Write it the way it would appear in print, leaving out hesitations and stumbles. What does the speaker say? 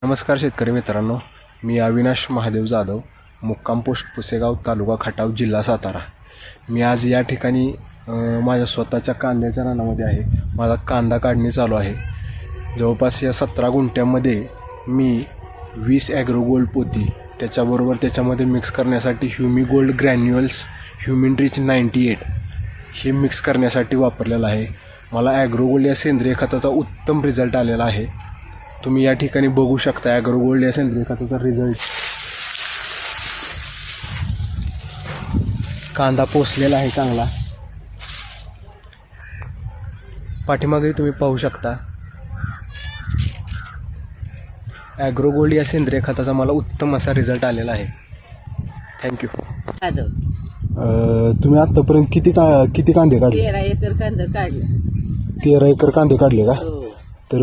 नमस्कार शेतकरी मित्रांनो, मी अविनाश महादेव जाधव, मुक्काम पोस्ट पुसेगाव, तालुका खटाव, जिल्हा सातारा. मी आज या ठिकाणी माझ्या स्वतःच्या कांद्याच्या रानामध्ये आहे. माझा कांदा काढणी चालू आहे. जवळपास या 17 गुंठ्यामध्ये मी 20 ॲग्रोगोल्ड पोती, त्याच्याबरोबर त्याच्यामध्ये मिक्स करण्यासाठी ह्युमी गोल्ड ग्रॅन्युअल्स ह्युमिन रिच 98 हे मिक्स करण्यासाठी वापरलेलं आहे. मला ॲग्रोगोल्ड या सेंद्रिय खताचा उत्तम रिझल्ट आलेला आहे. तुम्ही या ठिकाणी बघू शकता ॲग्रोगोल्ड या सेंद्रिय खताचा रिझल्ट. कांदा पोसलेला आहे चांगला. पाठीमागे तुम्ही पाहू शकता. ॲग्रोगोल्ड या सेंद्रिय खताचा मला उत्तम असा रिझल्ट आलेला आहे. थँक्यू. तुम्ही आतापर्यंत किती कांदे काढले? 13 एकर कांदा काढला. 13 एकर कांदे काढले का? हो. तर